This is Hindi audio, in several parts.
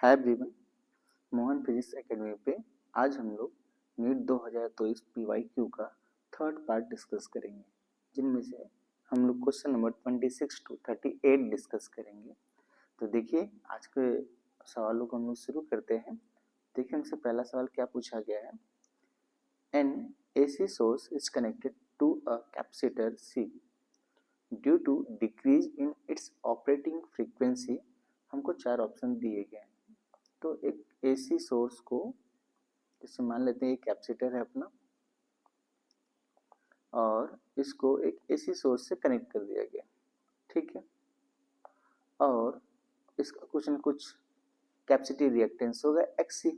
Hi everyone, Mohan physics academy पे आज हम लोग नीट 2023 पीवाईक्यू का थर्ड पार्ट डिस्कस करेंगे, जिनमें से हम लोग क्वेश्चन नंबर 26 टू 38 डिस्कस करेंगे। तो देखिए, आज के सवालों को हम लोग शुरू करते हैं। देखिए, हमसे पहला सवाल क्या पूछा गया है। An AC source is connected to a capacitor C due to decrease in its operating frequency. हमको चार ऑप्शन दिए गए हैं। तो एक AC सोर्स को, जैसे मान लेते हैं ये कैपेसिटर है अपना, और इसको एक AC सोर्स से कनेक्ट कर दिया गया, ठीक है। और इसका कुछ न कुछ कैपेसिटी रिएक्टेंस होगा XC।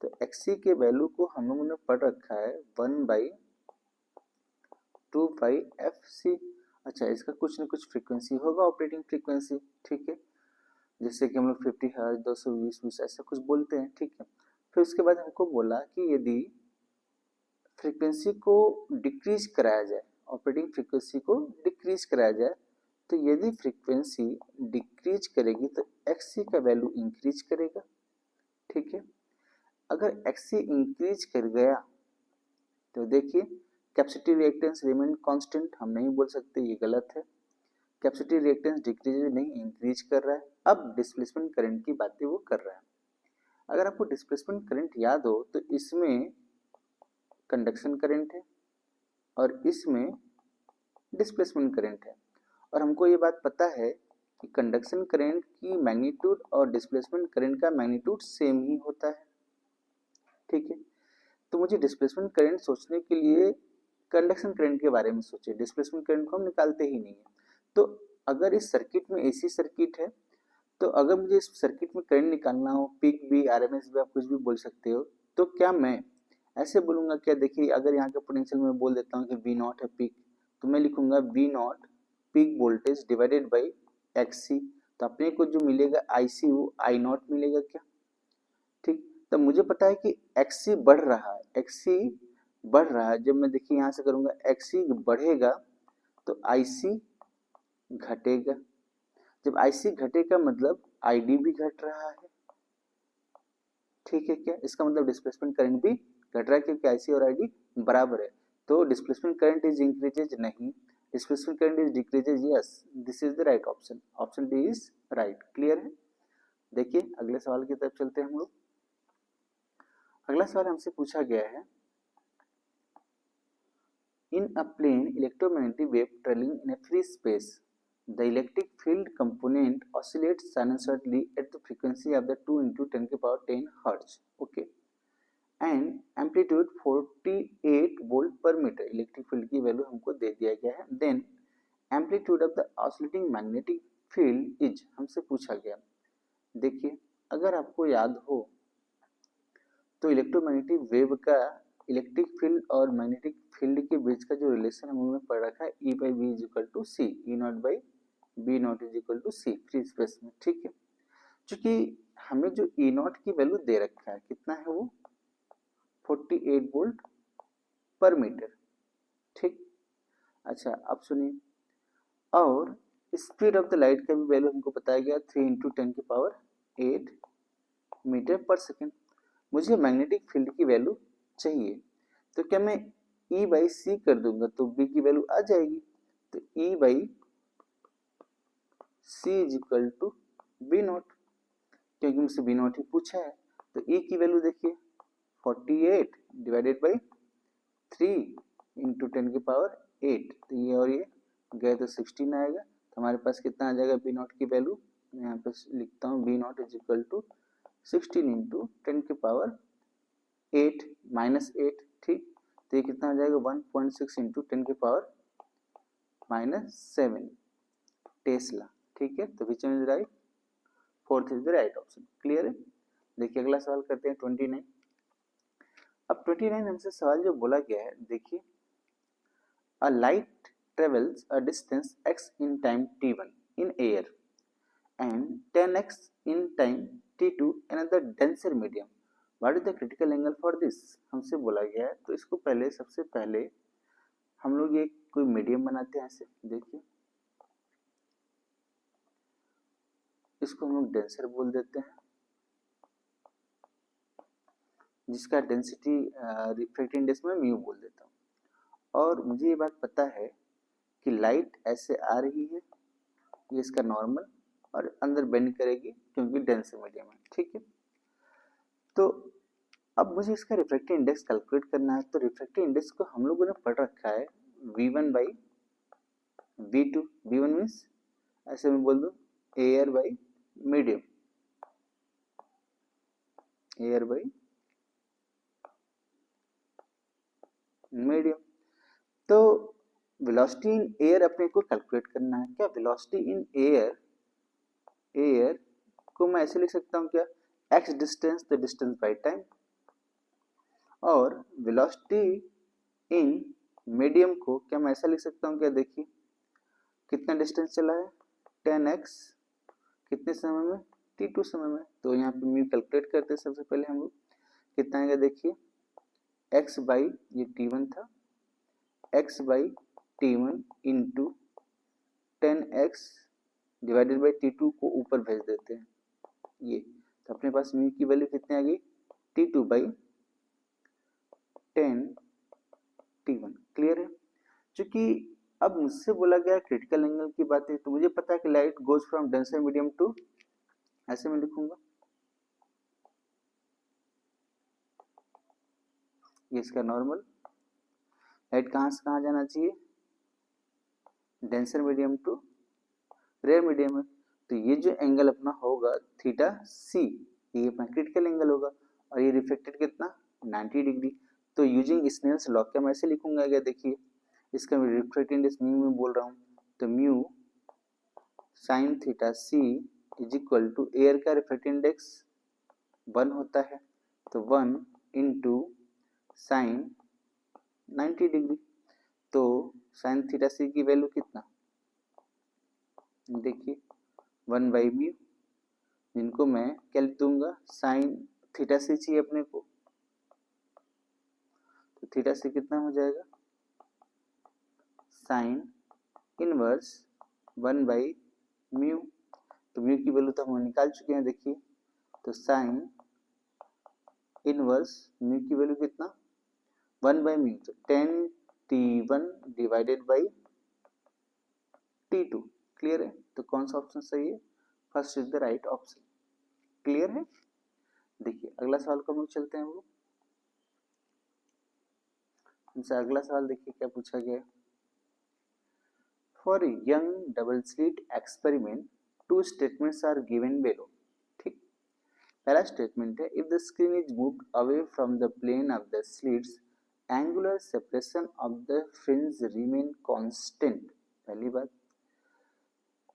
तो XC के वैल्यू को हम लोगों ने पढ़ रखा है 1/2πfc। अच्छा, इसका कुछ न कुछ फ्रीक्वेंसी होगा, ऑपरेटिंग फ्रीक्वेंसी, ठीक है। जैसे कि हम लोग 50 हर्ट्ज 220 ऐसा कुछ बोलते हैं, ठीक है। फिर उसके बाद हमको बोला कि यदि फ्रीक्वेंसी को डिक्रीज कराया जाए, ऑपरेटिंग फ्रीक्वेंसी को डिक्रीज कराया जाए, तो यदि फ्रीक्वेंसी डिक्रीज करेगी तो XC का वैल्यू इंक्रीज करेगा, ठीक है। अगर XC इंक्रीज कर गया तो देखिए, कैपेसिटी रिएक्टेंस रिमेन कांस्टेंट, हम नहीं बोल सकते, ये गलत है। कैपेसिटी रिएक्टेंस डिक्रीज नहीं, इंक्रीज कर रहा है। अब डिस्प्लेसमेंट करंट की बातें वो कर रहा है। अगर आपको डिस्प्लेसमेंट करंट याद हो तो इसमें कंडक्शन करंट है और इसमें डिस्प्लेसमेंट करंट है। और हमको ये बात पता है कि कंडक्शन करंट की मैग्नीट्यूड और डिस्प्लेसमेंट करंट का मैग्नीट्यूड सेम ही होता है, ठीक है। तो मुझे डिस्प्लेसमेंट करंट सोचने के लिए कंडक्शन करंट के बारे में सोचे, डिस्प्लेसमेंट करंट को हम निकालते ही नहीं है। तो अगर इस सर्किट में AC सर्किट है, तो अगर मुझे इस सर्किट में करंट निकालना हो, पीक भी, RMS भी, आप कुछ भी बोल सकते हो, तो क्या मैं ऐसे बोलूंगा क्या? देखिए, अगर यहाँ का पोटेंशियल मैं बोल देता हूँ कि V0 है पीक, तो मैं लिखूंगा V0 peak voltage divided by XC। तो अपने को जो मिलेगा IC वो I0 मिलेगा क्या, ठीक। तो मुझे पता है कि XC बढ़ रहा है, XC बढ़ रहा है। जब मैं देखिए यहाँ से करूंगा XC बढ़ेगा तो IC घटेगा। जब IC घटेगा मतलब ID भी घट रहा है, ठीक है क्या। इसका मतलब डिस्प्लेसमेंट करंट भी घट रहा है, क्योंकि IC और ID बराबर है। तो डिस्प्लेसमेंट करंट इज इंक्रीजेज नहीं, displacement current is decreases, yes, this is the right option, option D is right. Clear है। देखिए, अगले सवाल की तरफ चलते हैं हम लोग। अगला सवाल हमसे पूछा गया है, in a plane electromagnetic wave traveling in a free space, the electric field component oscillates sinusoidally at the frequency of the 2 into 10 to the power 10 hertz, okay, and amplitude 48 volt per meter। Electric field की वैल्यू हमको दे दिया गया है। Then amplitude of the oscillating magnetic field is, हमसे पूछा गया। देखिए, अगर आपको याद हो तो इलेक्ट्रोमैग्नेटिक वेव का इलेक्ट्रिक फील्ड और मैग्नेटिक फील्ड के बीच का जो रिलेशन हम लोगों ने पढ़ रखा है, E by B is equal to C, E0 by B0 is equal to C, free space में, ठीक है। क्योंकि हमें जो E0 की वैल्यू दे रखा है, कितना है वो, 48 वोल्ट पर मीटर, ठीक। अच्छा, अब सुनिए, और स्पीड ऑफ द लाइट का भी वैल्यू हमको बताया गया 3 इंटू 10 की पावर 8 मीटर पर सेकेंड। मुझे मैग्नेटिक फील्ड की वैल्यू चाहिए, तो क्या मैं E बाई सी कर दूंगा तो B की वैल्यू आ जाएगी। तो E by C is equal to B0, क्योंकि मुझसे B0 ही पूछा है। तो E की वैल्यू देखिए 48 डिवाइडेड बाई 3 इंटू 10 की पावर 8, तो ये और ये गए तो 16 आएगा। तो हमारे पास कितना आ जाएगा B0 की वैल्यू, मैं यहाँ पे लिखता हूँ B0 is equal to 16 into 10 की पावर 8 माइनस 8, ठीक। तो ये कितना आ जाएगा 1.6 इंटू 10 की पावर -7 टेस्ला, ठीक है। तो विच one is right, fourth is the right option. Clear है। देखिए, अगला सवाल करते हैं 29। अब 29 हमसे सवाल जो बोला गया है, देखिए, अ light travels a distance x in time t1 in air and 10x in time t2 another denser medium, what is the critical angle for this, हमसे बोला गया है। तो इसको पहले, सबसे पहले हम लोग ये कोई मीडियम बनाते हैं ऐसे, देखिए इसको हम लोग डेंसर बोल देते हैं, जिसका डेंसिटी रिफ्रैक्टिव इंडेक्स में म्यू बोल देता हूँ। और मुझे ये बात पता है कि लाइट ऐसे आ रही है, ये इसका नॉर्मल, और अंदर बेंड करेगी क्योंकि डेंस मीडियम है, ठीक है। तो अब मुझे इसका रिफ्रैक्टिव इंडेक्स कैलकुलेट करना है। तो रिफ्रैक्टिव इंडेक्स को हम लोगों ने पढ़ रखा है V1 by V2। V1 means ऐसे मैं बोल दूं air by medium, air by medium. तो वेलोसिटी इन एयर अपने को कैलकुलेट करना है। क्या वेलोसिटी इन एयर, एयर को मैं ऐसे लिख सकता हूँ क्या, x distance, the distance by time. और वेलोसिटी इन मीडियम को क्या मैं ऐसा लिख सकता हूँ क्या, देखिए कितना डिस्टेंस चला है 10x, कितने समय में, t2 समय में। तो यहाँ पे म्यू कैलकुलेट करते हैं सबसे पहले हम लोग, कितना आएगा देखिए x बाई, ये t1 था, x by t1 into 10x divided by t2 को ऊपर भेज देते हैं ये। तो अपने पास म्यू की वैल्यू कितनी आ गई, t2 बाई 10 t1। क्लियर है। क्योंकि अब मुझसे बोला गया क्रिटिकल एंगल की बात है, तो मुझे पता है कि light goes from denser medium to, ऐसे मैं लिखूंगा, ये इसका नॉर्मल। लाइट कहाँ से कहाँ जाना चाहिए, denser medium to rare medium है। तो ये जो एंगल अपना होगा थीटा सी, ये अपना क्रिटिकल एंगल होगा। और ये रिफ्लेक्टेड कितना 90 डिग्री। तो यूजिंग स्नेल्स लॉ क्या मैं ऐसे लिखूंगा क्या, देखिए इसका मैं रिफ्लेक्टेड इंडेक्स म्यू में बोल रहा हूँ, तो mu sine theta C is equal to, air का रिफ्लेक्टेड इंडेक्स 1 होता है, तो 1 इंटू साइन 90 डिग्री। तो साइन थीटा सी की वैल्यू कितना, देखिए 1 बाई म्यू, जिनको मैं क्या लिख दूंगा, साइन थीटा सी चाहिए अपने को, तो थीटा सी कितना हो जाएगा, साइन इनवर्स 1 बाई म्यू। तो म्यू की वैल्यू तो हम निकाल चुके हैं, देखिए तो साइन इनवर्स म्यू की वैल्यू कितना 1 बाई म्यू, तो 10 t1 divided by t2। Clear है। तो कौन सा ऑप्शन सही है, first is the right option. Clear है। देखिए अगला सवाल को हम लोग चलते हैं। वो हमसे अगला सवाल देखिए क्या पूछा गया है। For young double slit experiment two statements are given below. ठीक, पहला स्टेटमेंट है if the screen is moved away from the plane of the slits angular separation of the fringe remain constant. पहली बात,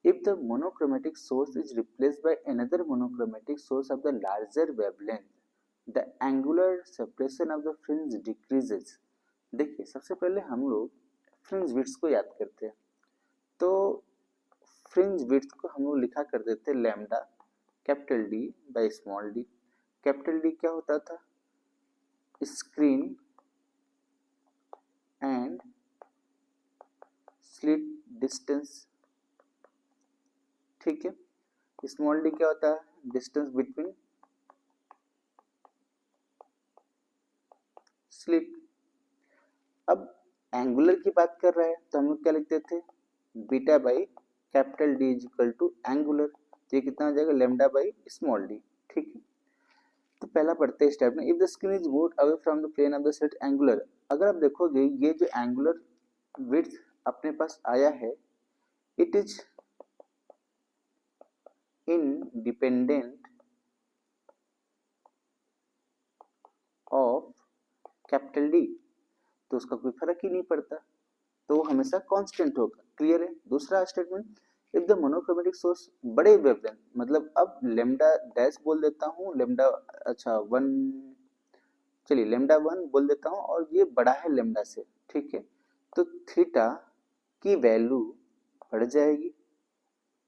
if the monochromatic source is replaced by another monochromatic source of the larger wavelength, the angular separation of the fringe decreases। देखिए सबसे पहले हम लोग फ्रिंज विड्थ को याद करते हैं। तो फ्रिंज विड्थ को हम लोग लिखा कर देते हैं lambda capital D by small D. Capital D क्या होता था, स्क्रीन एंड स्लिट डिस्टेंस, ठीक है। स्मॉल डी क्या होता है, डिस्टेंस बिटवीन स्लिट। अब एंगुलर की बात कर रहे हैं तो हम लोग क्या लिखते थे, beta by capital D is equal to angular. ये कितना हो जाएगा, लेमडा बाई स्मॉल डी। ठीक है। तो पहला पढ़ते हैं स्टेप में, if the screen is moved away from the plane of the slit angular. अगर आप देखोगे ये जो एंगुलर विड्थ अपने पास आया है, it is independent of capital D, तो उसका कोई फर्क ही नहीं पड़ता, तो वो हमेशा कांस्टेंट होगा। क्लियर है। दूसरा statement, if the monochromatic source बड़े वेवलेंथ, मतलब अब लेमडा डैश बोल देता हूँ, लेमडा अच्छा 1, चलिए लेमडा 1 बोल देता हूँ, और ये बड़ा है लेमडा से, ठीक है। तो थीटा की वैल्यू बढ़ जाएगी,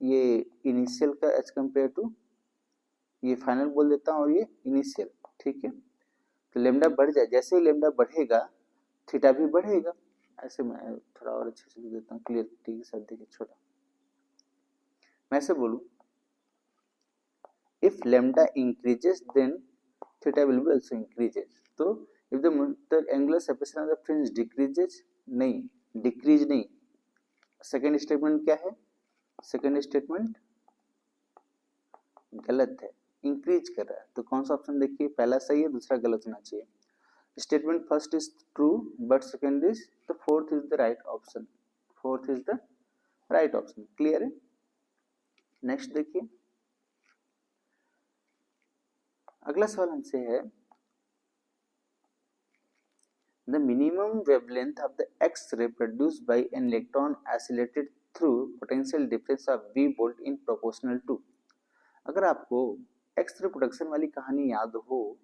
ये इनिशियल का एज कम्पेयर टू, ये फाइनल बोल देता हूँ और ये इनिशियल, ठीक है। तो लेमडा बढ़ जाए, जैसे ही लेमडा बढ़ेगा थीटा भी बढ़ेगा। ऐसे मैं थोड़ा और अच्छे से लिख देता हूँ क्लियरिटी के साथ, देखिए छोटा मैं ऐसे बोलूँ, if lambda increases then theta will be also increases. तो if the angular separation of the fringe decreases, नहीं, decrease नहीं, सेकेंड स्टेटमेंट क्या है, सेकेंड स्टेटमेंट गलत है, इंक्रीज कर रहा है। तो कौन सा ऑप्शन देखिए, पहला सही है, दूसरा गलत होना चाहिए। Statement first is true but second is, तो fourth is the right option, fourth is the right option. Clear है? नेक्स्ट देखिए, अगला सवाल हमसे है, the minimum wavelength of the X-ray produced by an electron oscillated through potential difference of V volt in proportional to। अगर आपको एक्सरे प्रोडक्शन वाली कहानी याद हो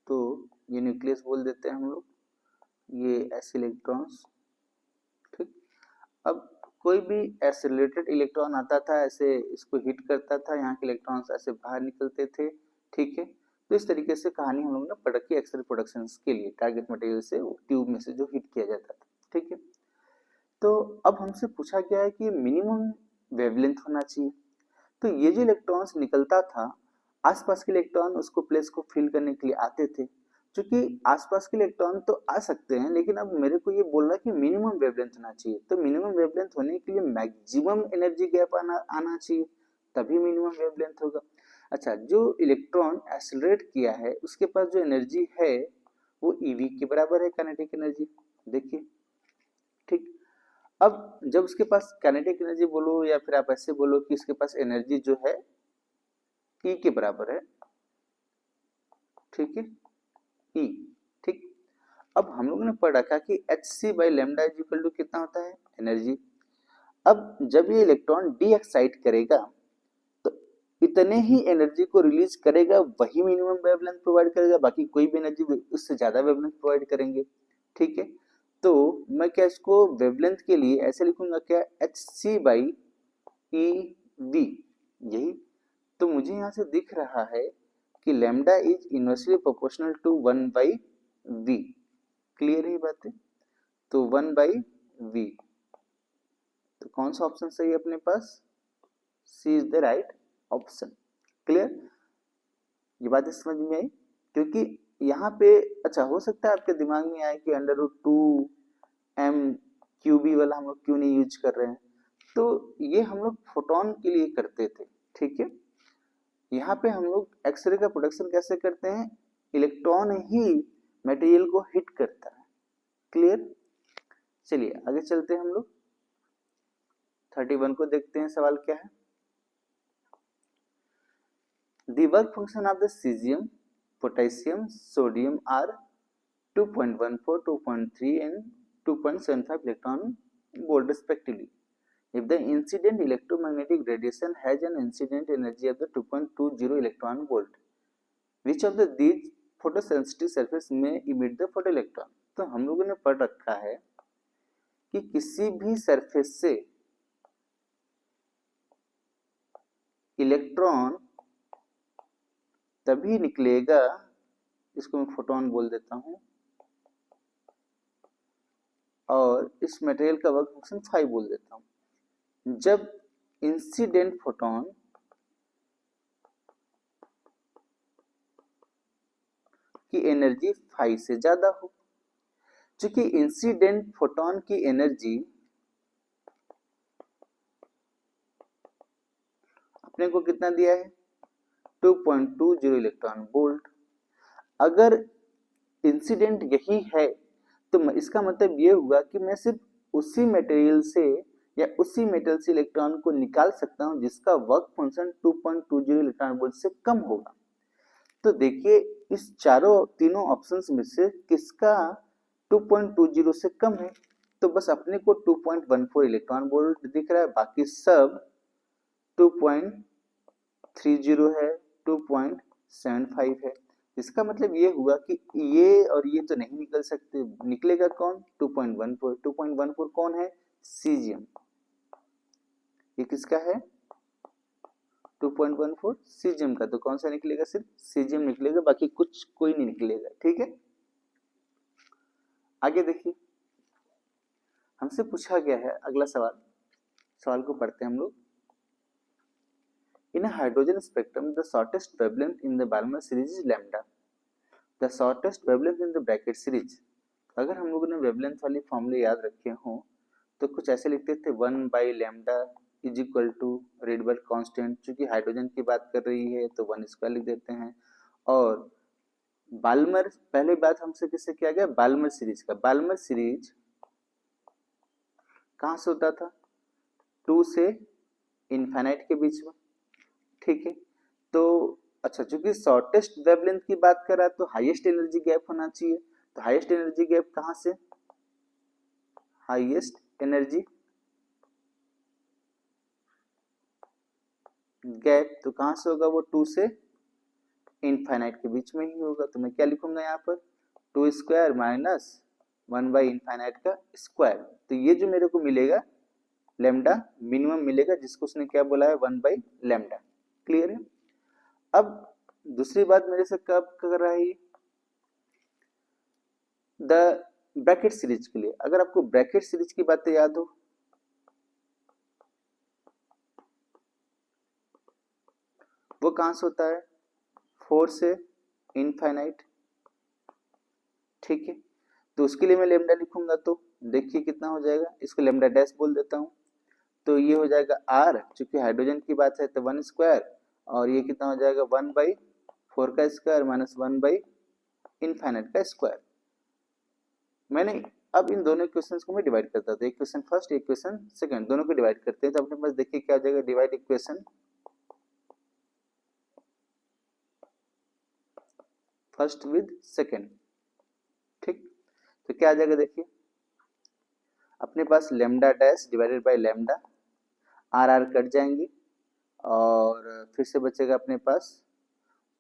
तो ये न्यूक्लियस बोल देते हैं हम लोग, ये ऐसे इलेक्ट्रॉन्स, ठीक। अब कोई भी एसिलेटेड इलेक्ट्रॉन आता था, ऐसे इसको हिट करता था, यहाँ के इलेक्ट्रॉन्स ऐसे बाहर निकलते थे, ठीक है। तो इस तरीके से कहानी हम लोग ने पढ़ रखी एक्सरे प्रोडक्शन के लिए, टारगेट मटेरियल से ट्यूब में से जो हिट किया जाता था, ठीक है। तो अब हमसे पूछा गया है कि मिनिमम वेवलेंथ होना चाहिए। तो ये जो इलेक्ट्रॉन्स निकलता था, आसपास के इलेक्ट्रॉन उसको प्लेस को फिल करने के लिए आते थे। क्योंकि आसपास के इलेक्ट्रॉन तो आ सकते हैं, लेकिन अब मेरे को ये बोल रहा है कि मिनिमम वेवलेंथ होना चाहिए। तो मिनिमम वेवलेंथ होने के लिए मैक्सिमम एनर्जी गैप आना चाहिए, तभी मिनिमम वेवलेंथ होगा। अच्छा, जो इलेक्ट्रॉन एक्सेलरेट किया है उसके पास जो एनर्जी है वो ईवी के बराबर है, काइनेटिक एनर्जी, देखिए, ठीक। अब जब उसके पास काइनेटिक एनर्जी बोलो या फिर आप ऐसे बोलो कि इसके पास एनर्जी जो है ई के बराबर है, ठीक है, ई, ठीक। अब हम लोगों ने पढ़ रखा कि H C by lambda is equal to कितना होता है, एनर्जी। अब जब ये इलेक्ट्रॉन डी एक्साइट करेगा तो इतने ही एनर्जी को रिलीज करेगा, वही मिनिमम वेवलेंथ प्रोवाइड करेगा, बाकी कोई भी एनर्जी उससे ज्यादा वेवलेंथ प्रोवाइड करेंगे, ठीक है। तो मैं क्या इसको वेवलेंथ के लिए ऐसे लिखूंगा क्या, H C by E V, यही। तो मुझे यहाँ से दिख रहा है कि lambda is inversely proportional to 1 by V. Clear है बातें? तो 1 बाई वी, तो कौन सा ऑप्शन सही है अपने पास, C is the right option. Clear? ये बात समझ में आई? क्योंकि यहाँ पे अच्छा हो सकता है आपके दिमाग में आए कि under root 2 M Q B वाला हम लोग क्यों नहीं यूज कर रहे हैं। तो ये हम लोग फोटोन के लिए करते थे, ठीक है। यहाँ पे हम लोग एक्सरे का प्रोडक्शन कैसे करते हैं, इलेक्ट्रॉन ही मटेरियल को हिट करता है। क्लियर? चलिए आगे चलते हैं हम लोग 31 को देखते हैं, सवाल क्या है। The work function of the cesium, potassium, sodium are 2.14, 2.3 and 2.75 electron volt respectively. If the incident electromagnetic radiation has an incident energy of the 2.20 electron volt, which of these photosensitive surface may emit the photoelectron? तो हम लोगों ने पढ़ रखा है कि किसी भी सरफेस से इलेक्ट्रॉन तभी निकलेगा, इसको मैं फोटोन बोल देता हूं, और इस मटेरियल का वर्क फंक्शन 5 बोल देता हूं, जब इंसिडेंट फोटोन की एनर्जी 5 से ज्यादा हो। चूंकि इंसिडेंट फोटोन की एनर्जी अपने को कितना दिया है, 2.20 इलेक्ट्रॉन वोल्ट। अगर इंसिडेंट यही है तो इसका मतलब ये हुआ कि मैं सिर्फ उसी मटेरियल से या उसी मेटल से इलेक्ट्रॉन को निकाल सकता हूं जिसका वर्क फंक्शन 2.20 इलेक्ट्रॉन वोल्ट से कम होगा। तो देखिए इस तीनों ऑप्शंस में से किसका 2.20 से कम है, तो बस अपने को 2.14 इलेक्ट्रॉन वोल्ट दिख रहा है, बाकी सब 2.30 है, 2.75 है। इसका मतलब ये हुआ कि ये और ये तो नहीं निकल सकते, निकलेगा कौन, 2.14। 2.14 कौन है, सीजियम। ये किसका है, 2.14 सीजियम का। तो कौन सा निकलेगा, सिर्फ सीजियम निकलेगा, बाकी कुछ कोई नहीं निकलेगा, ठीक है। आगे देखिए हमसे पूछा गया है अगला सवाल, सवाल को पढ़ते हैं हम लोग। In a hydrogen spectrum, the shortest wavelength in the Balmer series is lambda. The shortest wavelength in the Brackett series. अगर हम लोगों ने वेवलेंथ वाली फॉर्मूले याद रखे हों तो कुछ ऐसे लिखते थे 1/λ is equal to Rydberg constant, चूंकि हाइड्रोजन की बात कर रही है तो 1² लिख देते हैं। और बाल्मर, पहले बात हमसे किससे किया गया, बाल्मर सीरीज का। बाल्मर सीरीज कहां से होता था, 2 से इनफाइनाइट के बीच में, ठीक है। तो अच्छा, चूंकि शॉर्टेस्ट वेवलेंथ की बात कर रहा है तो हाईएस्ट एनर्जी गैप होना चाहिए। तो हाईएस्ट एनर्जी गैप कहां से, हाईएस्ट एनर्जी गैप तो कहां से होगा, वो 2 से इनफाइनाइट के बीच में ही होगा। तो मैं क्या लिखूंगा यहाँ पर, 2² माइनस 1/इनफाइनाइट का स्क्वायर। तो ये जो मेरे को मिलेगा लैम्डा मिनिमम मिलेगा, जिसको उसने क्या बोला है, 1/λ। क्लियर है। अब दूसरी बात मेरे से कब कर रहा है, द ब्रैकेट सीरीज के लिए। अगर आपको ब्रैकेट सीरीज की बातें याद हो, वो कहां से होता है, 4 से इनफाइनाइट, ठीक है। तो उसके लिए मैं लेमडा लिखूंगा तो देखिए कितना हो जाएगा, इसको लेमडा डैश बोल देता हूं। तो ये हो जाएगा आर, चूंकि हाइड्रोजन की बात है तो 1², और ये कितना हो जाएगा 1/4 का स्क्वायर माइनस 1/इनफाइनाइट का स्क्वायर। मैंने अब इन दोनों इक्वेशंस को मैं डिवाइड करता हूं, एक क्वेश्चन फर्स्ट एक क्वेश्चन सेकंड, दोनों को डिवाइड करते हैं। तो अपने पास देखिए क्या हो जाएगा, divide equation first with second, ठीक। तो क्या आ जाएगा, देखिए अपने पास lambda dash divided by lambda, R R cut जाएंगे और फिर से बचेगा अपने पास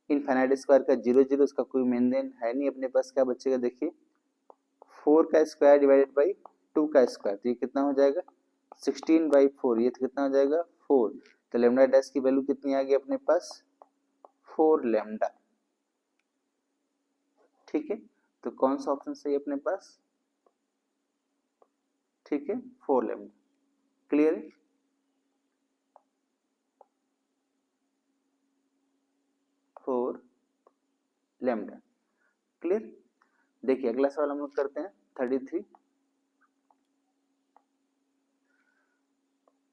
इनफाइनाइट स्क्वायर का 0 0, उसका कोई मेन देन है नहीं। अपने पास क्या बचेगा, देखिए 4 का स्क्वायर डिवाइडेड बाई 2 का स्क्वायर, तो ये कितना हो जाएगा 16/4, ये कितना हो जाएगा 4। तो लेमडा डैश की वैल्यू कितनी आ गई अपने पास, 4 लेमडा, ठीक है। तो कौन सा ऑप्शन सही है अपने पास, ठीक है 4 लेमडा। क्लियर है। 4 लेमडा, क्लियर। देखिए अगला सवाल हम लोग करते हैं 33।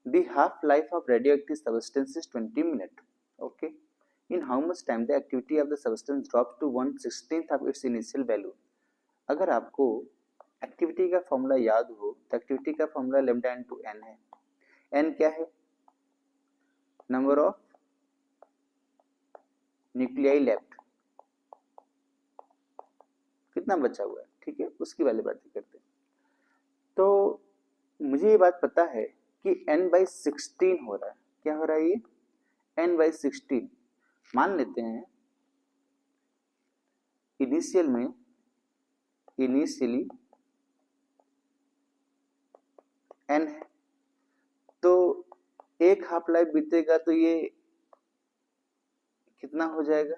The half-life of radioactive substance is 20 minutes. Okay. In how much time the activity of the substance drops to 1/16 of its initial value? अगर आपको एक्टिविटी का फॉर्मूला याद हो तो एक्टिविटी का फॉर्मूला लेमडा इनटू एन है। एन क्या है, नंबर ऑफ न्यूक्लियाई लेफ्ट, कितना बचा हुआ है, ठीक है, उसकी वाली बातें करते हैं। तो मुझे ये बात पता है कि n/16 हो रहा है, क्या हो रहा है ये n/16। मान लेते हैं इनिशियली n है, तो एक हाफ लाइफ बीतेगा तो ये कितना हो जाएगा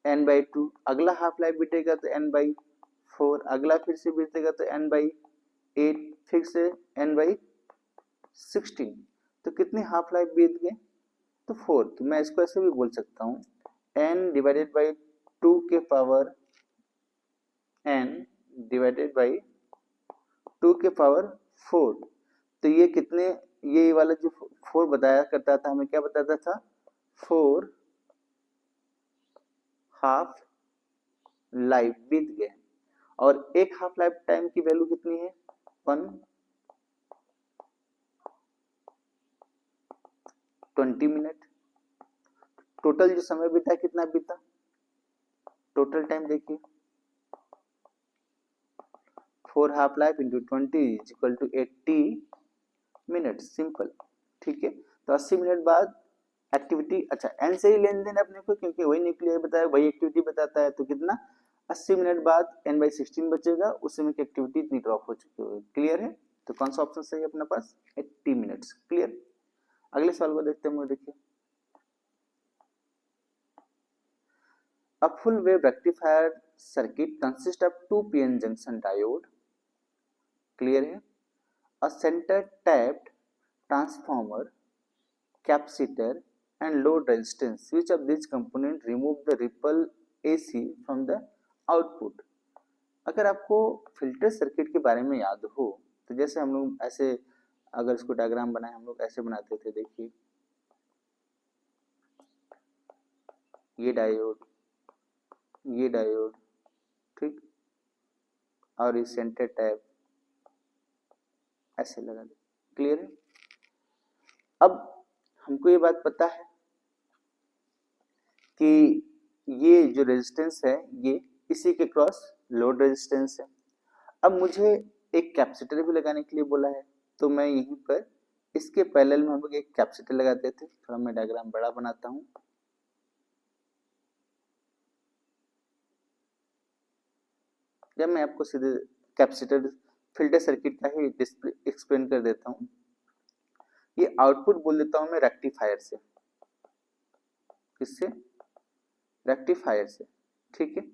n/2, अगला हाफ लाइफ बीतेगा तो n/4, अगला फिर से बीतेगा तो n/8, फिर से n/16। तो कितने हाफ लाइफ बीत गए, तो 4। तो मैं इसको ऐसे भी बोल सकता हूँ n डिवाइडेड बाई 2 के पावर n डिवाइडेड बाई 2 के पावर 4। तो ये कितने, ये वाला जो 4 बताया करता था, हमें क्या बताता था, 4 हाफ लाइफ बीत गए। और एक हाफ लाइफ टाइम की वैल्यू कितनी है 120 मिनट। टोटल जो समय बीता कितना बीता, टोटल टाइम देखिए 4 half life into 20 is equal to 80 minute, simple, ठीक है। तो 80 मिनट बाद एक्टिविटी, अच्छा एन से ही लेन देन अपने को, क्योंकि वही न्यूक्लियर बताया वही एक्टिविटी बताता है। तो कितना 80 मिनट बाद n/16 बचेगा, उस समय की एक्टिविटी इतनी ड्रॉप हो चुकी होगी। क्लियर है। तो कौन सा ऑप्शन सही है अपने पास, 80 मिनट्स। क्लियर। अगले सवाल को देखते हैं। देखिए A full wave rectifier circuit consists of 2 p-n junction diode, clear है, a center tapped transformer, capacitor and load resistance. Which of these components remove the ripple AC from the output. अगर आपको फिल्टर सर्किट के बारे में याद हो तो जैसे हम लोग ऐसे, अगर इसको डायग्राम बनाए हम लोग ऐसे बनाते थे, देखिए ये डायोड, ये डायोड, ठीक, और ये सेंटर टैप ऐसे लगा दे। क्लियर है? अब हमको ये बात पता है कि ये जो रेजिस्टेंस है ये इसी के क्रॉस लोड रेजिस्टेंस है। अब मुझे एक कैपेसिटर भी लगाने के लिए बोला है, तो मैं यहीं पर इसके पैरेलल में हम लोग एक कैपेसिटर लगाते थे। थोड़ा मैं डायग्राम बड़ा बनाता हूँ। जब मैं आपको सीधे कैपेसिटर फिल्टर सर्किट का ही डिस्प्ले एक्सप्लेन कर देता हूँ। ये आउटपुट बोल देता हूँ मैं रेक्टिफायर से। किससे? रेक्टिफायर से, ठीक है।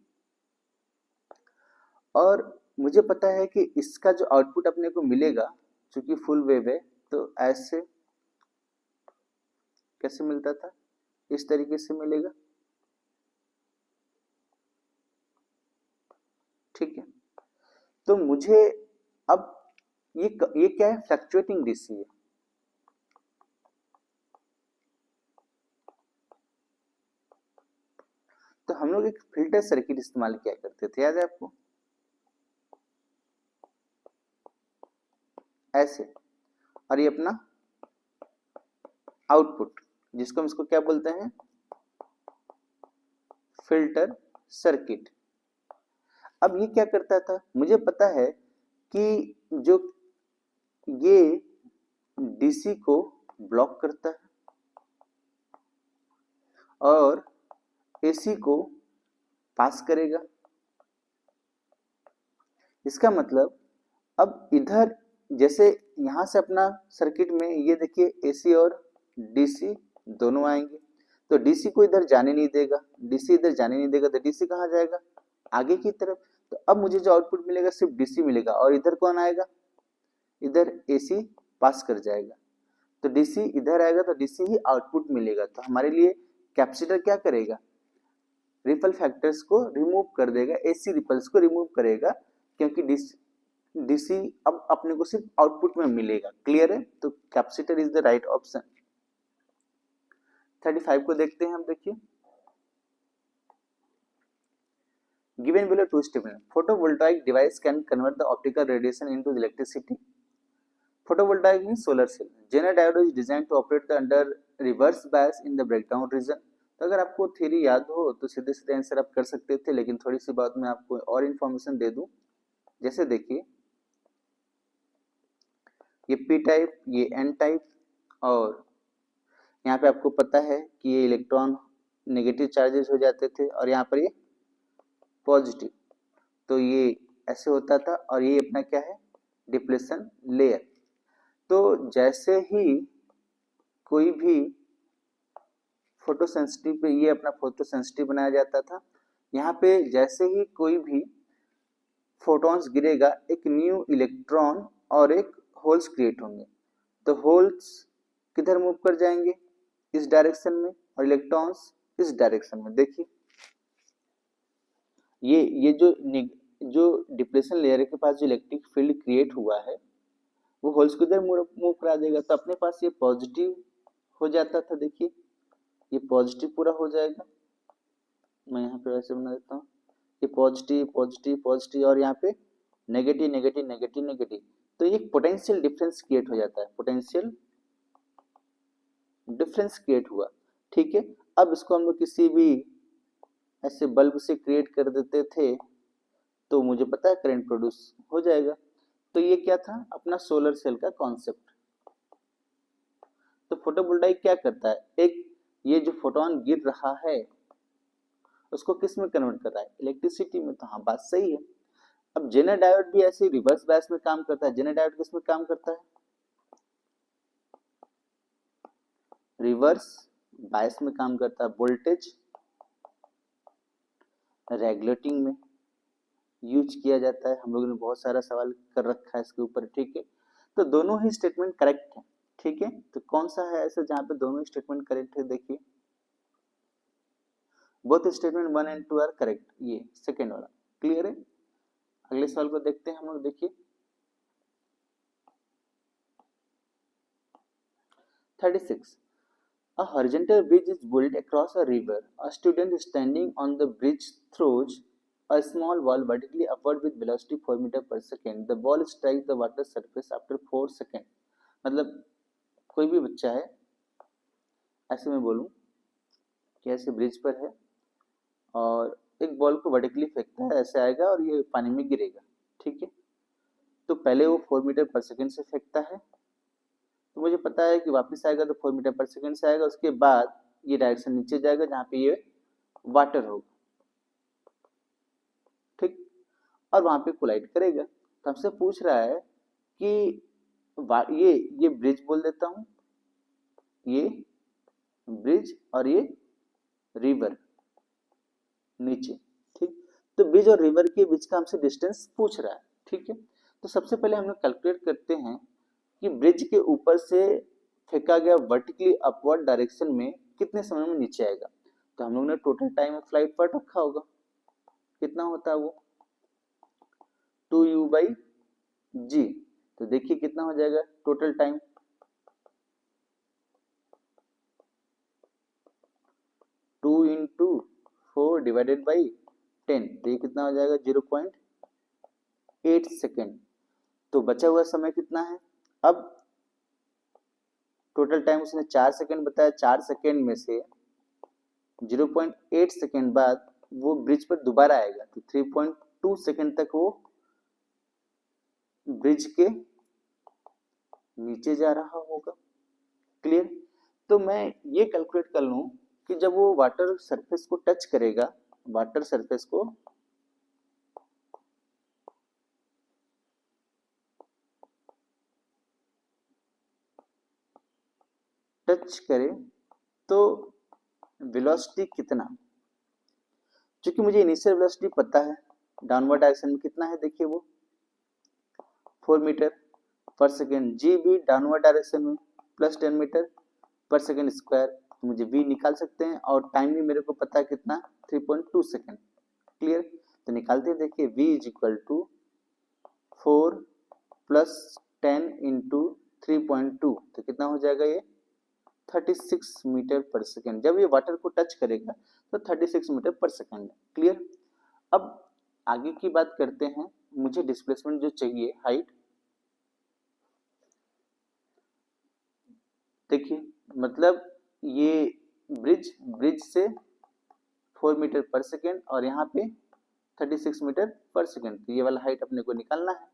और मुझे पता है कि इसका जो आउटपुट अपने को मिलेगा, चूंकि फुल वेव है, तो ऐसे कैसे मिलता था, इस तरीके से मिलेगा, ठीक है। तो मुझे अब ये क्या है, फ्लक्चुएटिंग डीसी है। तो हम लोग एक फिल्टर सर्किट इस्तेमाल किया करते थे, याद है आपको? ऐसे, और ये अपना आउटपुट, जिसको हम इसको क्या बोलते हैं, फिल्टर सर्किट। अब ये क्या करता था, मुझे पता है कि जो ये डीसी को ब्लॉक करता है और एसी को पास करेगा। इसका मतलब अब इधर जैसे यहां से अपना सर्किट में ये देखिए एसी और डीसी दोनों आएंगे, तो डीसी को इधर जाने नहीं देगा, डीसी इधर जाने नहीं देगा, तो डीसी कहाँ जाएगा, आगे की तरफ। तो अब मुझे जो आउटपुट मिलेगा सिर्फ डीसी मिलेगा, और इधर कौन आएगा, इधर एसी पास कर जाएगा। तो डीसी इधर आएगा तो डीसी ही आउटपुट मिलेगा। तो हमारे लिए कैपेसिटर क्या करेगा, रिपल फैक्टर्स को रिमूव कर देगा, एसी रिपल्स को रिमूव करेगा, क्योंकि डीसी अब अपने को सिर्फ आउटपुट में मिलेगा। क्लियर है? तो capacitor is the right option. 35 को देखते हैं हम, देखिए given below two statement photovoltaic device can convert the optical radiation into electricity. Photovoltaic means solar cell. Zener diode is designed to operate the under reverse bias in the breakdown region. तो अगर आपको थ्योरी याद हो तो सीधे सीधे आंसर आप कर सकते थे, लेकिन थोड़ी सी बात मैं आपको और इन्फॉर्मेशन दे दूं। जैसे देखिए ये पी टाइप, ये एन टाइप, और यहाँ पे आपको पता है कि ये इलेक्ट्रॉन नेगेटिव चार्जेस हो जाते थे और यहाँ पर ये पॉजिटिव। तो ये ऐसे होता था, और ये अपना क्या है, डिप्लेशन लेयर। तो जैसे ही कोई भी फोटो सेंसिटिव पे, ये अपना फोटो सेंसिटिव बनाया जाता था, यहाँ पे जैसे ही कोई भी फोटॉन्स गिरेगा, एक न्यू इलेक्ट्रॉन और एक होल्स क्रिएट होंगे। तो होल्स किधर मूव कर जाएंगे, इस डायरेक्शन में, और इलेक्ट्रॉन्स इस डायरेक्शन में। देखिए ये जो डिप्लेशन लेयर के पास जो इलेक्ट्रिक फील्ड क्रिएट हुआ है वो होल्स को इधर मूव करा देगा। तो अपने पास ये पॉजिटिव हो जाता था, देखिए ये पॉजिटिव पूरा हो जाएगा। मैं यहाँ पे वैसे बना देता हूँ, ये पॉजिटिव पॉजिटिव पॉजिटिव, और यहाँ पे नेगेटिव नेगेटिव नेगेटिव नेगेटिव। तो एक पोटेंशियल डिफरेंस क्रिएट हो जाता है, पोटेंशियल डिफरेंस क्रिएट हुआ, ठीक है। अब इसको हम लोग किसी भी ऐसे बल्ब से क्रिएट कर देते थे तो मुझे पता है करंट प्रोड्यूस हो जाएगा। तो ये क्या था, अपना सोलर सेल का कॉन्सेप्ट। तो फोटोवोल्टाइक क्या करता है, एक ये जो फोटोन गिर रहा है उसको किस में कन्वर्ट कर रहा है, इलेक्ट्रिसिटी में। तो हाँ, बात सही है। अब जेनर डायोड भी ऐसे रिवर्स बायस में काम करता है। जेनर डायोड किस में काम करता है, रिवर्स बायस में काम करता है, वोल्टेज रेगुलेटिंग में यूज किया जाता है। हम लोगों ने बहुत सारा सवाल कर रखा है इसके ऊपर, ठीक है। तो दोनों ही स्टेटमेंट करेक्ट है, ठीक है। तो कौन सा है ऐसा जहां पे दोनों स्टेटमेंट करेक्ट है, देखिए both statement 1 and 2 are correct, ये सेकेंड वाला। क्लियर है? अगले सवाल को देखते हैं हम लोग। देखिए 36, a horizontal bridge is built across a river. A student standing on the bridge throws a small ball vertically upward with velocity 4 metre per second. The ball strikes the water surface after 4 seconds. मतलब कोई भी बच्चा है, ऐसे मैं बोलूं कि ऐसे ब्रिज पर है और एक बॉल को वर्टिकली फेंकता है, ऐसे आएगा और ये पानी में गिरेगा, ठीक है। तो पहले वो 4 मीटर पर सेकंड से फेंकता है, तो मुझे पता है कि वापस आएगा तो 4 मीटर पर सेकंड से आएगा। उसके बाद ये डायरेक्शन नीचे जाएगा जहाँ पे ये वाटर होगा, ठीक, और वहां पे कोलाइड करेगा। तो हमसे पूछ रहा है कि ये ब्रिज बोल देता हूं, ये ब्रिज और ये रिवर नीचे, ठीक। तो ब्रिज और रिवर के बीच का हमसे डिस्टेंस पूछ रहा है, ठीक है। तो सबसे पहले हम लोग कैलकुलेट करते हैं कि ब्रिज के ऊपर से फेंका गया वर्टिकली अपवर्ड डायरेक्शन में कितने समय में नीचे आएगा। तो हम लोग ने टोटल टाइम ऑफ फ्लाइट पर रखा होगा, कितना होता है वो 2u/g। तो देखिए कितना हो जाएगा टोटल टाइम, 2 × 4 डिवाइडेड बाई 10, तो ये कितना हो जाएगा 0.8 सेकेंड। तो बचा हुआ समय कितना है, अब टोटल टाइम उसने 4 सेकेंड बताया, 4 सेकेंड में से 0.8 सेकेंड बाद वो ब्रिज पर दोबारा आएगा, तो 3.2 सेकेंड तक वो ब्रिज के नीचे जा रहा होगा। क्लियर? तो मैं ये कैलकुलेट कर लूं कि जब वो वाटर सरफेस को टच करेगा, वाटर सरफेस को टच करे तो वेलोसिटी कितना, क्योंकि मुझे इनिशियल वेलोसिटी पता है, डाउनवर्ड डायरेक्शन में कितना है, देखिए वो 4 मीटर पर सेकेंड, जी भी डाउनवर्ड डायरेक्शन में प्लस 10 मीटर पर सेकेंड स्क्वायर, तो मुझे v निकाल सकते हैं, और टाइम भी मेरे को पता है कितना 3.2 सेकेंड। क्लियर? तो निकालते हैं, देखिए v is equal to 4 plus 10 into 3.2, तो कितना हो जाएगा ये 36 मीटर पर सेकेंड। जब ये वाटर को टच करेगा तो 36 मीटर पर सेकेंड। क्लियर? अब आगे की बात करते हैं, मुझे डिस्प्लेसमेंट जो चाहिए हाइट, देखिए मतलब ये ब्रिज से 4 मीटर पर सेकेंड और यहाँ पे 36 मीटर पर सेकेंड, तो ये वाला हाइट अपने को निकालना है।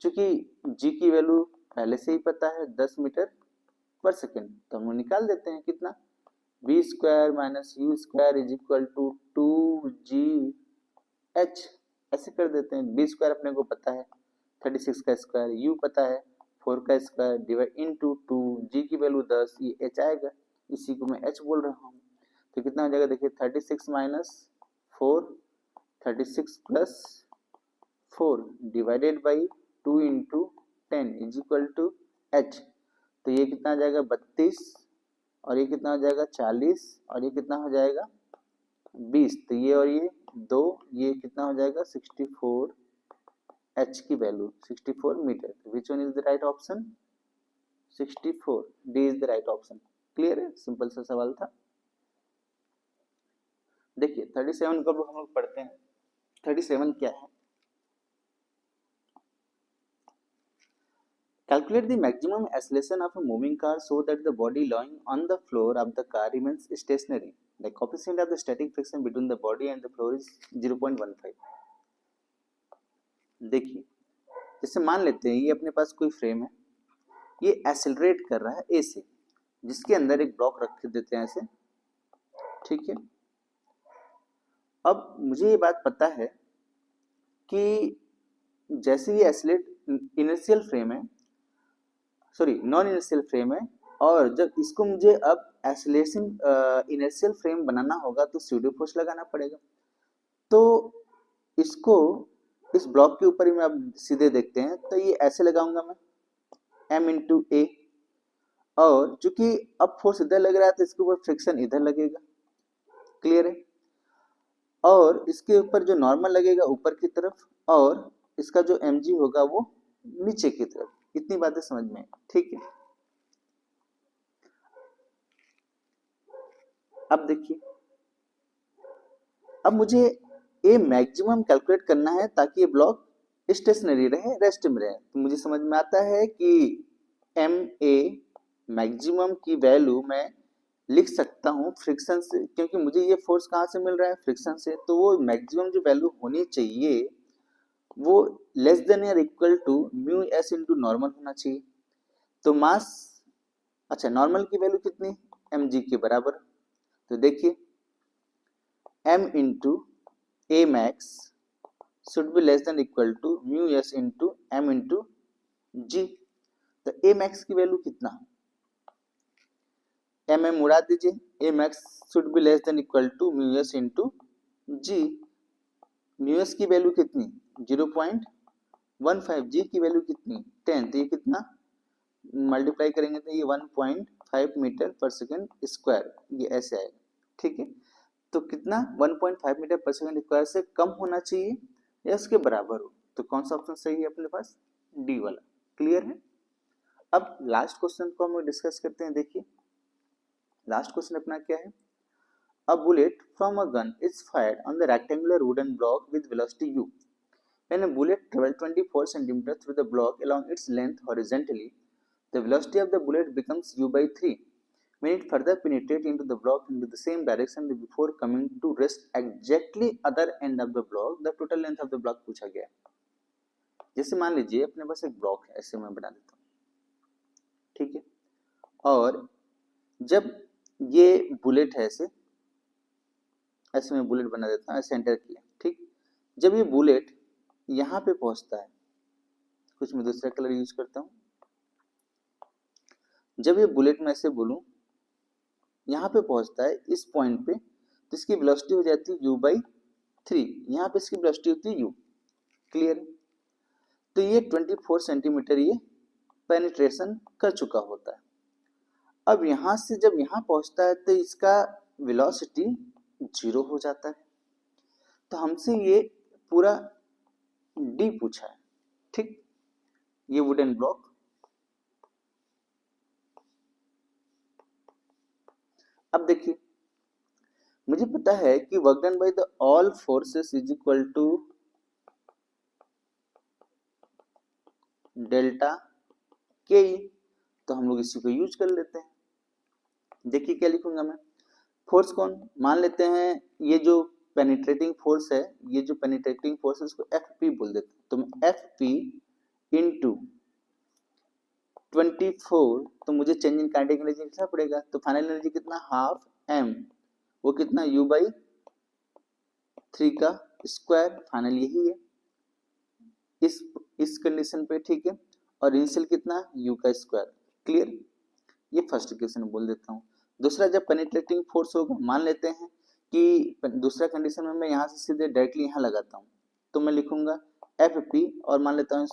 क्योंकि जी की वैल्यू पहले से ही पता है 10 मीटर पर सेकेंड, तो हम निकाल देते हैं कितना, v square minus u square is equal to 2gh, ऐसे कर देते हैं। b स्क्वायर अपने को पता है 36 का स्क्वायर, u पता है 4 का स्क्वायर डिवाइड इनटू 2, g की वैल्यू 10, ये h आएगा, इसी को मैं h बोल रहा हूँ। तो कितना हो जाएगा, देखिए 36 minus 4, 36 plus 4 divided by 2 into 10 is equal to h। तो ये कितना आ जाएगा 32, और ये कितना हो जाएगा 40, और ये कितना हो जाएगा 20, तो ये और ये 2, ये कितना हो जाएगा 64 h की value 64 metre. Which one is the right option, 64, D is the right option. Clear है? सिंपल सा सवाल था। देखिए 37 को हम लोग पढ़ते हैं। 37 क्या है, calculate the maximum acceleration of a moving car so that the body lying on the floor of the car remains stationary. The coefficient of the static friction between the body and the floor is 0.15. देखिए जैसे मान लेते हैं ये अपने पास कोई फ्रेम है, ये एक्सेलरेट कर रहा है ए से, जिसके अंदर एक ब्लॉक रख देते हैं ऐसे, ठीक है। अब मुझे ये बात पता है कि जैसे ये एक्सेलरेट इनर्शियल फ्रेम है, सॉरी नॉन इनर्शियल फ्रेम है, और जब इसको मुझे अब एक्सेलरेशन इनर्शियल फ्रेम बनाना होगा तो स्यूडो फोर्स लगाना पड़ेगा। तो इसको इस ब्लॉक के ऊपर ही मैं अब सीधे देखते हैं, तो ये ऐसे लगाऊंगा मैं m इंटू ए, और चूंकि अब फोर्स इधर लग रहा है तो इसके ऊपर फ्रिक्शन इधर लगेगा। क्लियर है? और इसके ऊपर जो नॉर्मल लगेगा ऊपर की तरफ, और इसका जो mg होगा वो नीचे की तरफ। इतनी बातें समझ में, ठीक है। अब देखिए, अब मुझे ए मैक्सिमम कैलकुलेट करना है ताकि ये ब्लॉक स्टेशनरी रहे, रेस्ट में रहे। तो मुझे समझ में आता है कि एम ए मैक्सिमम की वैल्यू मैं लिख सकता हूँ फ्रिक्शन से, क्योंकि मुझे ये फोर्स कहाँ से मिल रहा है, फ्रिक्शन से। तो वो मैक्सिमम जो वैल्यू होनी चाहिए वो लेस देन या equal to mu S into normal होना चाहिए। तो मास, अच्छा नॉर्मल की वैल्यू कितनी, एम जी के बराबर। तो देखिए m into A max should be less than equal to mu S into M into G. तो ए मैक्स की वैल्यू कितना, एम एम उड़ा दीजिए, A max should be less than equal to mu S into G. Mu S की वैल्यू कितनी 0.15, जी की वैल्यू कितनी 10, तो ये कितना मल्टीप्लाई करेंगे तो ये 1.5 मीटर पर सेकेंड स्क्वायर, ये ऐसे आएगा, ठीक है। तो कितना 1.5 मीटर पर सेकेंड स्क्वायर से कम होना चाहिए या उसके बराबर हो। तो कौन सा ऑप्शन सही है अपने पास, डी वाला। क्लियर है। अब लास्ट क्वेश्चन को हम डिस्कस करते हैं। देखिए लास्ट क्वेश्चन अपना क्या है, a bullet from a gun is fired on the rectangular wooden block with velocity u. When a bullet travels 24 cm through the block along its length horizontally, the velocity of the bullet becomes u by 3. When it further penetrates into the block into the same direction before coming to rest exactly other end of the block, the total length of the block पूछा गया है। जैसे मान लीजिए अपने पास एक ब्लॉक है, ऐसे मैं बना देता हूँ, ठीक है। और जब ये बुलेट है, ऐसे ऐसे मैं बुलेट बना देता हूँ, ऐसे एंटर किया, ठीक। जब ये बुलेट यहाँ पे पहुंचता है, कुछ मैं दूसरा कलर यूज करता हूँ। जब ये बुलेट में ऐसे बोलूं यहाँ पे पहुंचता है इस पॉइंट पे, तो इसकी वेलोसिटी हो जाती है u by 3। यहाँ पे इसकी वेलोसिटी होती है u। क्लियर। तो ये 24 सेंटीमीटर ये पेनिट्रेशन कर चुका होता है। अब यहाँ से जब यहाँ पहुंचता है तो इसका वेलोसिटी 0 हो जाता है। तो हमसे ये पूरा डी पूछा है, ठीक। ये वुडन ब्लॉक, अब देखिए मुझे पता है कि work done by the all forces is equal to delta K, तो हम लोग इसी को यूज कर लेते हैं। देखिए क्या लिखूंगा मैं, फोर्स कौन मान लेते हैं, ये जो पेनिट्रेटिंग फोर्स है, ये जो पेनिट्रेटिंग फोर्स है उसको एफ पी बोल देते हैं। तो मैं एफ पी इंटू 24, तो मुझे चेंज इन काइनेटिक एनर्जी लिखना पड़ेगा। तो फाइनल एनर्जी कितना, हाफ एम, वो कितना u बाई 3 का स्क्वायर, फाइनल यही है इस कंडीशन पे, ठीक है। और इनिशियल कितना u का स्क्वायर। क्लियर। ये फर्स्ट इक्वेशन बोल देता हूँ। दूसरा, जब पेनिट्रेटिंग फोर्स होगा, मान लेते हैं कि दूसरा कंडीशन में मैं यहाँ से सीधे डायरेक्टली यहाँ लगाता हूँ, तो मैं लिखूंगा एफ पी और मान लेता हूँ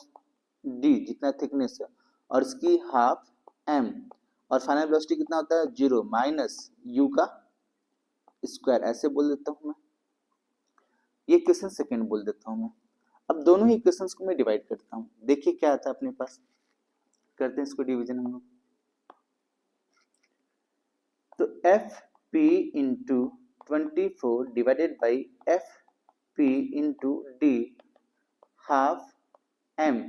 डी जितना थिकनेस है और इसकी हाफ एम, और फाइनल वेलोसिटी कितना होता है 0 माइनस यू का स्क्वायर, ऐसे बोल देता हूँ मैं। ये इक्वेशन सेकंड बोल देता हूँ मैं। अब दोनों ही इक्वेशंस को मैं डिवाइड करता हूँ। देखिए क्या आता है अपने पास, करते हैं इसको डिवीजन हम लोग। तो F P into 24 divided by F P into D half M,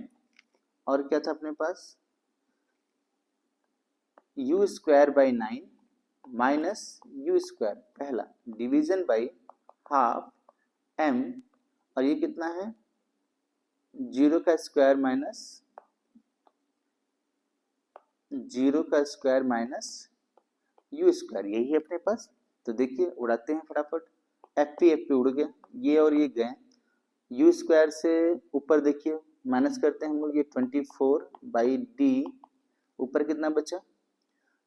और क्या था अपने पास U square by 9 minus U square, पहला डिवीजन बाई हाफ एम, और ये कितना है 0 का स्क्वायर माइनस 0 का स्क्वायर माइनस यू स्क्वायर, यही है अपने पास। तो देखिए उड़ाते हैं फटाफट, एफ पी उड़ गए, ये और ये गए, यू स्क्वायर से ऊपर देखिए माइनस करते हैं हम लोग, ये 24 बाई डी, ऊपर कितना बचा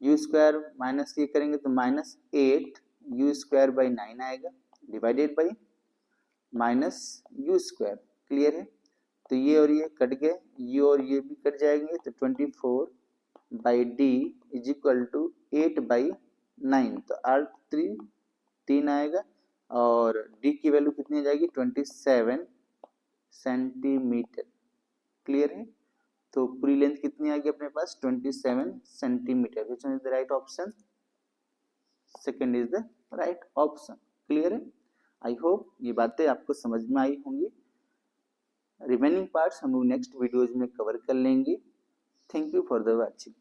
यू स्क्वायर माइनस ये करेंगे तो माइनस 8 यू स्क्वायर बाई 9 आएगा, divided by minus U square. Clear है। तो ये और ये कट गए, ये और ये भी कट जाएंगे, तो 24 by D is equal to 8 by 9, तो 8 3 आएगा, और डी की वैल्यू कितनी आ जाएगी 27 सेंटीमीटर। क्लियर है? तो पूरी लेंथ कितनी आ गई अपने पास 27 centimetre. Which one is the right option? Second is the right option. Clear है? आई होप ये बातें आपको समझ में आई होंगी। रिमेनिंग पार्ट्स हम लोग नेक्स्ट वीडियोज में कवर कर लेंगे। Thank you for the watching.